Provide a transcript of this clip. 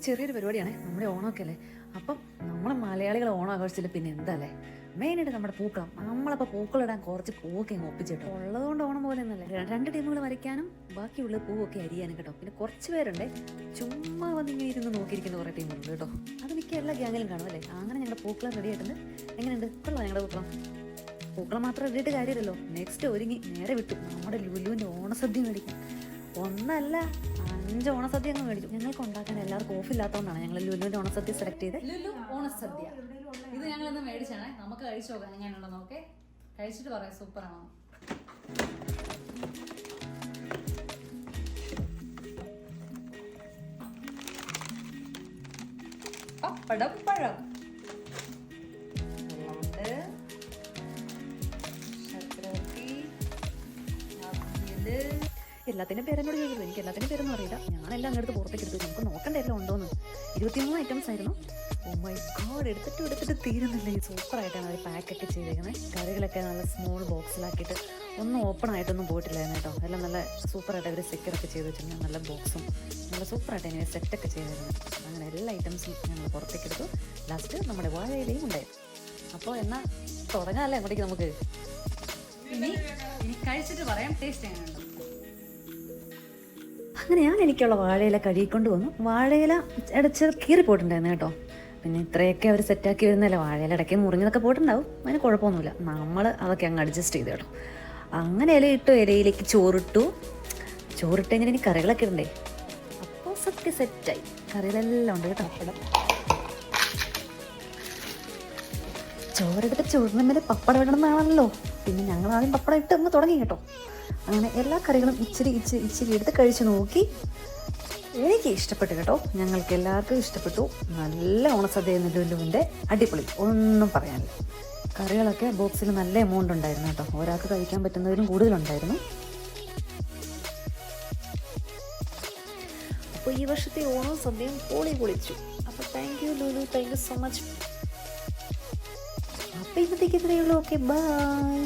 ചെറിയൊരു പരിപാടിയാണ്. നമ്മുടെ ഓണമൊക്കെ അല്ലേ. അപ്പം നമ്മൾ മലയാളികൾ ഓണം ആഘോഷിച്ചില്ല പിന്നെ എന്താല്ലേ, മെയിനായിട്ട് നമ്മുടെ പൂക്കളം. നമ്മളപ്പോൾ പൂക്കളിടാൻ കുറച്ച് പൂവൊക്കെ അങ്ങ് ഒപ്പിച്ചിട്ടോ. ഉള്ളതുകൊണ്ട് ഓണം പോലെ ഒന്നല്ലേ, 2 ടീമുകൾ വരയ്ക്കാനും ബാക്കിയുള്ള പൂവൊക്കെ അരിയാനും കേട്ടോ. പിന്നെ കുറച്ച് പേരുണ്ട് ചുമ്മാ വന്നിങ്ങനെ ഇരുന്ന് നോക്കിയിരിക്കുന്ന കുറേ ടീമുണ്ട് കേട്ടോ. അത് മിക്ക എല്ലാ ഗ്യാങ്ങിലും കാണും അല്ലേ. അങ്ങനെ ഞങ്ങളുടെ പൂക്കളം റെഡി ആയിട്ടുണ്ട്. എങ്ങനെയുണ്ട്, കൊള്ളാം ഞങ്ങളുടെ പൂക്കളം. പൂക്കളം മാത്രം റെഡിയായിട്ട് കാര്യമില്ലല്ലോ, നെക്സ്റ്റ് ഒരുങ്ങി നേരെ വിട്ടു നമ്മുടെ ലുലുവിൻ്റെ ഓണസദ്യ മേടിക്കാൻ. ഒന്നല്ല 5 ഓണസദ്യ അങ്ങ് മേടിച്ചു. ഞങ്ങൾക്ക് ഉണ്ടാക്കാൻ എല്ലാവർക്കും ഓഫ് ഇല്ലാത്തതുകൊണ്ടാണ് ഞങ്ങൾ ലുലുവിൻ്റെ ഓണസദ്യ സെലക്ട് ചെയ്ത്. ലുലു ഓണസദ്യ ഇത് ഞങ്ങളിന്ന് മേടിച്ചാണ്. നമുക്ക് കഴിച്ചു നോക്കാം എങ്ങനെയുണ്ടോ നോക്കേ. കഴിച്ചിട്ട് പറയാം സൂപ്പറാണോ. പപ്പടം പഴം എല്ലാത്തിൻ്റെ പേരെന്നോട് ചോദിക്കുന്നു. എനിക്ക് എല്ലാത്തിൻ്റെ പേരൊന്നും അറിയില്ല. ഞാനെല്ലാം അങ്ങോട്ട് പുറത്തേക്ക് എടുത്തു. നമുക്ക് നോക്കണ്ടല്ലോ ഉണ്ടോന്ന്. 23 ഐറ്റംസ് ആയിരുന്നു. ഓ മൈ ഗോഡ്, എടുത്തിട്ട് തീരുന്നില്ല. ഈ സൂപ്പറായിട്ടാണ് അവർ പാക്കൊക്കെ ചെയ്തേക്കുന്നത്. കറികളൊക്കെ നല്ല സ്മോൾ ബോക്സിലാക്കിയിട്ട് ഒന്നും ഓപ്പൺ ആയിട്ടൊന്നും പോയിട്ടില്ലായിരുന്നു കേട്ടോ. എല്ലാം നല്ല സൂപ്പറായിട്ട് അവർ സെക്യൂറൊക്കെ ചെയ്ത് വെച്ചിട്ടുണ്ട്. നല്ല ബോക്സും നല്ല സൂപ്പറായിട്ട് അതിനെ സെറ്റൊക്കെ ചെയ്തിരുന്നു. അങ്ങനെ എല്ലാ ഐറ്റംസും ഞങ്ങൾ പുറത്തേക്ക് എടുത്തു. ലാസ്റ്റ് നമ്മുടെ വാഴയിലയും ഉണ്ടായിരുന്നു. അപ്പോൾ എന്നാൽ തുടങ്ങാമല്ലേ അങ്ങോട്ടേക്ക് നമുക്ക്. ഇനി കഴിച്ചിട്ട് പറയാം ടേസ്റ്റ് എങ്ങനെയുണ്ട്. അങ്ങനെ ഞാൻ എനിക്കുള്ള വാഴയില കഴുകിക്കൊണ്ട് വന്നു. വാഴയില ഇടച്ച് കീറിപ്പോയിട്ടുണ്ടായിരുന്നു കേട്ടോ. പിന്നെ ഇത്രയൊക്കെ അവർ സെറ്റാക്കി വരുന്നതല്ലേ, വാഴയില ഇടയ്ക്ക് മുറിഞ്ഞതൊക്കെ പോയിട്ടുണ്ടാവും. അതിന് കുഴപ്പമൊന്നുമില്ല. നമ്മൾ അതൊക്കെ അങ്ങ് അഡ്ജസ്റ്റ് ചെയ്തു കേട്ടോ. അങ്ങനെ ഇലയിട്ടു, ഇലയിലേക്ക് ചോറിട്ട് കഴിഞ്ഞാൽ ഇനി കറികളൊക്കെ ഇടണ്ടേ. അപ്പോൾ സത്യ സെറ്റായി. കറികളെല്ലാം ഉണ്ട് കേട്ടോ. പപ്പടം ചോറെടുത്ത് ചോറിന് മേലെ പപ്പടം ഇടണമെന്നാണല്ലോ. പിന്നെ ഞങ്ങൾ ആദ്യം പപ്പടം ഇട്ട് അങ്ങ് തുടങ്ങി കേട്ടോ. അങ്ങനെ എല്ലാ കറികളും ഇച്ചിരി എടുത്ത് കഴിച്ച് നോക്കി. എനിക്ക് ഇഷ്ടപ്പെട്ടു കേട്ടോ. ഞങ്ങൾക്ക് എല്ലാവർക്കും ഇഷ്ടപ്പെട്ടു. നല്ല ഓണസദ്യ ലുലുവിൻ്റെ അടിപൊളി, ഒന്നും പറയാനില്ല. കറികളൊക്കെ ബോക്സിൽ നല്ല എമൗണ്ട് ഉണ്ടായിരുന്നു കേട്ടോ. ഒരാൾക്ക് കഴിക്കാൻ പറ്റുന്നതിലും കൂടുതലുണ്ടായിരുന്നു. അപ്പോൾ ഈ വർഷത്തെ ഓണവും സദ്യയും പൊളിച്ചു. അപ്പോൾ thank you Lulu, thank you so much. അപ്പോൾ ഇന്നത്തേക്ക് ഇത്രയേ ഉള്ളൂ. Okay, by.